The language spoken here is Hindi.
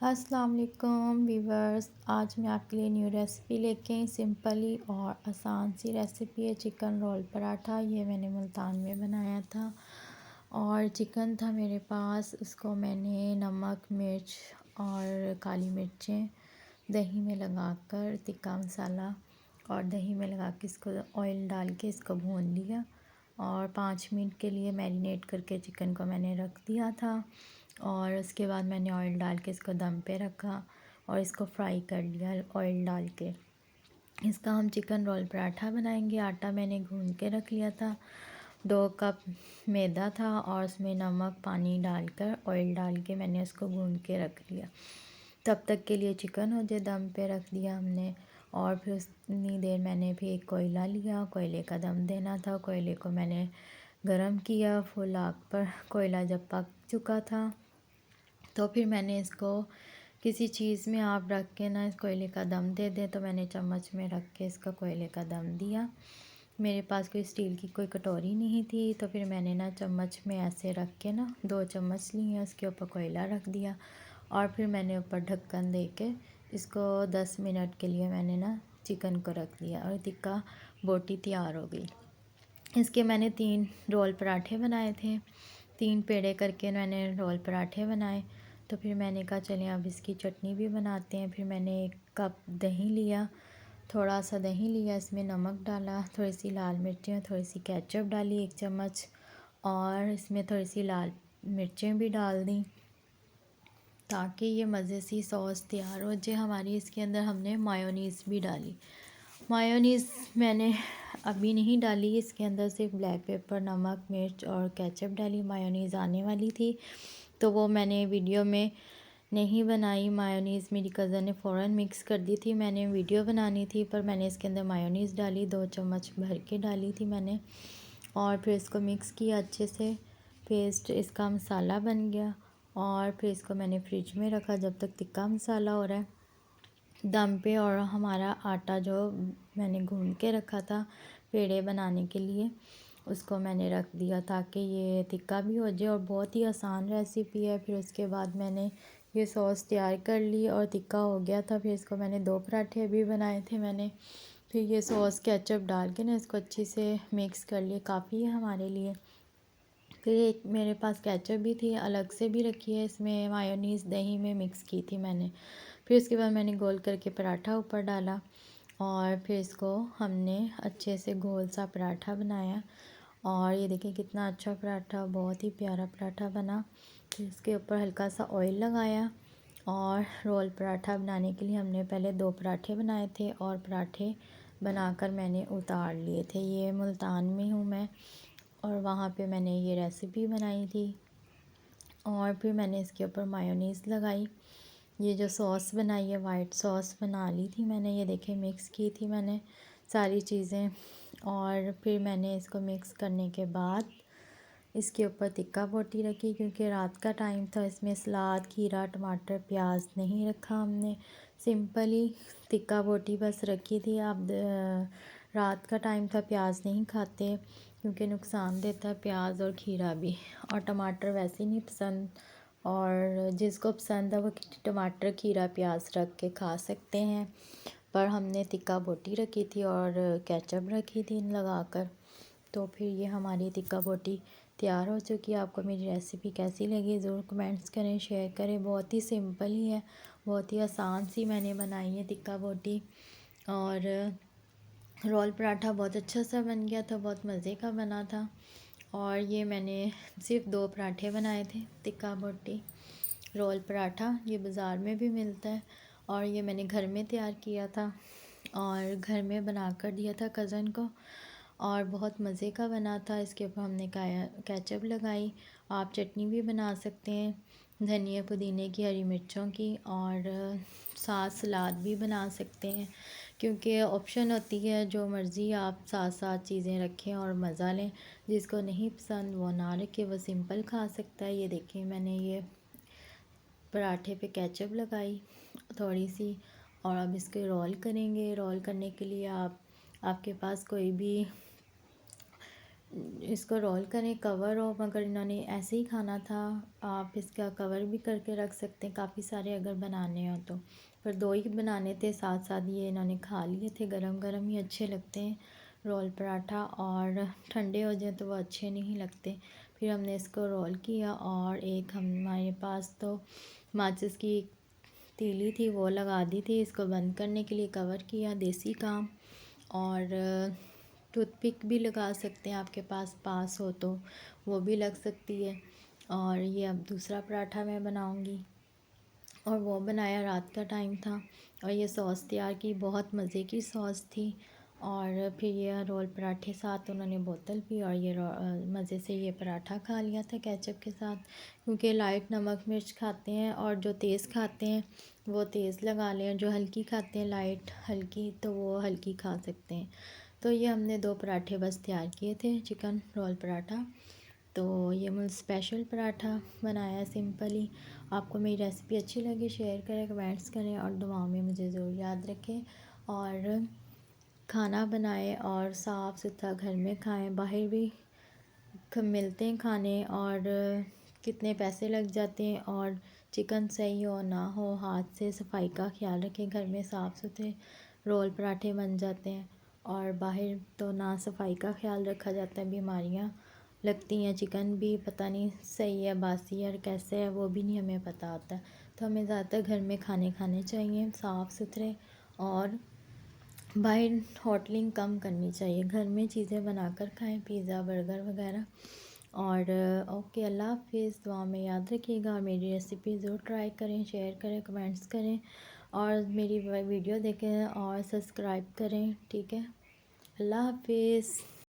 अस्सलाम वालेकुम वीवर्स। आज मैं आपके लिए न्यू रेसिपी लेके आई। सिंपली और आसान सी रेसिपी है चिकन रोल पराठा। ये मैंने मुल्तान में बनाया था और चिकन था मेरे पास। उसको मैंने नमक, मिर्च और काली मिर्चें दही में लगाकर टिक्का मसाला और दही में लगा के इसको ऑयल डाल के इसको भून लिया और 5 मिनट के लिए मैरिनेट करके चिकन को मैंने रख दिया था। और उसके बाद मैंने ऑयल डाल के इसको दम पे रखा और इसको फ्राई कर लिया ऑयल डाल के। इसका हम चिकन रोल पराठा बनाएंगे। आटा मैंने गूंद के रख लिया था। 2 कप मैदा था और उसमें नमक पानी डालकर ऑयल डाल के मैंने उसको गूंद के रख लिया। तब तक के लिए चिकन हो जाए दम पे रख दिया हमने। और फिर उतनी देर मैंने भी एक कोयला लिया, कोयले का दम देना था। कोयले को मैंने गरम किया फुल आग पर। कोयला जब पक चुका था तो फिर मैंने इसको किसी चीज़ में आप रख के ना इस कोयले का दम दे दें, तो मैंने चम्मच में रख के इसका कोयले का दम दिया। मेरे पास कोई स्टील की कोई कटोरी नहीं थी, तो फिर मैंने ना चम्मच में ऐसे रख के ना 2 चम्मच लिए, उसके ऊपर कोयला रख दिया और फिर मैंने ऊपर ढक्कन दे के इसको 10 मिनट के लिए मैंने ना चिकन को रख दिया और टिक्का बोटी तैयार हो गई। इसके मैंने 3 रोल पराठे बनाए थे। 3 पेड़े करके मैंने रोल पराठे बनाए। तो फिर मैंने कहा चलें अब इसकी चटनी भी बनाते हैं। फिर मैंने 1 कप दही लिया, थोड़ा सा दही लिया, इसमें नमक डाला, थोड़ी सी लाल मिर्चें, थोड़ी सी केचप डाली 1 चम्मच और इसमें थोड़ी सी लाल मिर्चें भी डाल दी ताकि ये मज़े सी सॉस तैयार हो जाए हमारी। इसके अंदर हमने मायोनीज़ भी डाली। मायोनीज़ मैंने अभी नहीं डाली, इसके अंदर सिर्फ ब्लैक पेपर, नमक, मिर्च और केचप डाली। मायोनीज़ आने वाली थी तो वो मैंने वीडियो में नहीं बनाई। मायोनीज़ मेरी कज़न ने फ़ौरन मिक्स कर दी थी। मैंने वीडियो बनानी थी पर मैंने इसके अंदर मायोनीज़ डाली, 2 चम्मच भर के डाली थी मैंने। और फिर इसको मिक्स किया अच्छे से, पेस्ट इसका मसाला बन गया। और फिर इसको मैंने फ्रिज में रखा जब तक टिक्का मसाला हो रहा है दम पे। और हमारा आटा जो मैंने गूंद के रखा था पेड़े बनाने के लिए, उसको मैंने रख दिया ताकि ये टिक्का भी हो जाए। और बहुत ही आसान रेसिपी है। फिर उसके बाद मैंने ये सॉस तैयार कर ली और टिक्का हो गया था। फिर इसको मैंने 2 पराठे भी बनाए थे मैंने। फिर ये सॉस केचप डाल के ना इसको अच्छे से मिक्स कर लिए, काफ़ी है हमारे लिए। फिर एक मेरे पास केचप भी थी, अलग से भी रखी है, इसमें मायोनीज़ दही में मिक्स की थी मैंने। फिर उसके बाद मैंने गोल करके पराठा ऊपर डाला और फिर इसको हमने अच्छे से गोल सा पराठा बनाया। और ये देखिए कितना अच्छा पराठा, बहुत ही प्यारा पराठा बना। फिर इसके ऊपर हल्का सा ऑयल लगाया और रोल पराठा बनाने के लिए हमने पहले 2 पराठे बनाए थे और पराठे बनाकर मैंने उतार लिए थे। ये मुल्तान में हूँ मैं और वहाँ पे मैंने ये रेसिपी बनाई थी। और फिर मैंने इसके ऊपर मायोनीज़ लगाई। ये जो सॉस बनाई है वाइट सॉस बना ली थी मैंने, ये देखिए मिक्स की थी मैंने सारी चीज़ें। और फिर मैंने इसको मिक्स करने के बाद इसके ऊपर टिक्का बोटी रखी, क्योंकि रात का टाइम था। इसमें सलाद, खीरा, टमाटर, प्याज नहीं रखा हमने, सिंपली टिक्का बोटी बस रखी थी। आप रात का टाइम था, प्याज नहीं खाते क्योंकि नुकसान देता है प्याज और खीरा भी, और टमाटर वैसे ही नहीं पसंद। और जिसको पसंद है वो टमाटर, खीरा, प्याज रख के खा सकते हैं। पर हमने टिक्का बोटी रखी थी और केचप रखी थी लगाकर। तो फिर ये हमारी टिक्का बोटी तैयार हो चुकी है। आपको मेरी रेसिपी कैसी लगी ज़रूर कमेंट्स करें, शेयर करें। बहुत ही सिंपल ही है, बहुत ही आसान सी मैंने बनाई है टिक्का बोटी। और रोल पराठा बहुत अच्छा सा बन गया था, बहुत मज़े का बना था। और ये मैंने सिर्फ 2 पराठे बनाए थे टिक्का बोटी रोल पराठा, ये बाज़ार में भी मिलता है और ये मैंने घर में तैयार किया था और घर में बना कर दिया था कज़न को और बहुत मज़े का बना था। इसके ऊपर हमने केचप लगाई। आप चटनी भी बना सकते हैं धनिया पुदीने की, हरी मिर्चों की, और साथ सलाद भी बना सकते हैं, क्योंकि ऑप्शन होती है जो मर्ज़ी आप साथ साथ चीज़ें रखें और मज़ा लें। जिसको नहीं पसंद वो ना रखे, वो सिंपल खा सकता है। ये देखिए मैंने ये पराठे पे केचप लगाई थोड़ी सी और अब इसके रोल करेंगे। रोल करने के लिए आपके पास कोई भी इसको रोल करें, कवर हो, मगर इन्होंने ऐसे ही खाना था। आप इसका कवर भी करके रख सकते हैं काफ़ी सारे अगर बनाने हो तो। पर 2 ही बनाने थे, साथ साथ ये इन्होंने खा लिए थे। गरम गरम ही अच्छे लगते हैं रोल पराठा, और ठंडे हो जाए तो वो अच्छे नहीं लगते। फिर हमने इसको रोल किया, और एक हमारे पास तो माचिस की तीली थी, वो लगा दी थी। इसको बंद करने के लिए कवर किया, देसी काम। और टूथपिक भी लगा सकते हैं, आपके पास हो तो वो भी लग सकती है। और ये अब दूसरा पराठा मैं बनाऊंगी, और वो बनाया रात का टाइम था। और ये सॉस तैयार की, बहुत मज़े की सॉस थी। और फिर ये रोल पराठे साथ उन्होंने बोतल पी, और ये मज़े से ये पराठा खा लिया था केचप के साथ। क्योंकि लाइट नमक मिर्च खाते हैं, और जो तेज़ खाते हैं वो तेज़ लगा लें, जो हल्की खाते हैं लाइट हल्की, तो वो हल्की खा सकते हैं। तो ये हमने 2 पराठे बस तैयार किए थे, चिकन रोल पराठा। तो ये मैं स्पेशल पराठा बनाया सिंपली। आपको मेरी रेसिपी अच्छी लगी, शेयर करें, कमेंट्स करें, और दुआओं में मुझे ज़रूर याद रखें। और खाना बनाएं और साफ़ सुथरा घर में खाएं। बाहर भी मिलते हैं खाने, और कितने पैसे लग जाते हैं। और चिकन सही हो ना हो, हाथ से सफाई का ख्याल रखें। घर में साफ़ सुथरे रोल पराठे बन जाते हैं, और बाहर तो ना सफाई का ख्याल रखा जाता है, बीमारियां लगती हैं। चिकन भी पता नहीं सही है बासी है और कैसे है, वो भी नहीं हमें पता होता। तो हमें ज़्यादातर घर में खाने खाने चाहिए साफ़ सुथरे, और बाहर होटलिंग कम करनी चाहिए। घर में चीज़ें बनाकर खाएं, पिज़्ज़ा बर्गर वगैरह। और ओके, अल्लाह हाफिज़। दुआ में याद रखिएगा, और मेरी रेसिपी ज़रूर ट्राई करें, शेयर करें, कमेंट्स करें, और मेरी वीडियो देखें और सब्सक्राइब करें। ठीक है, अल्लाह हाफिज़।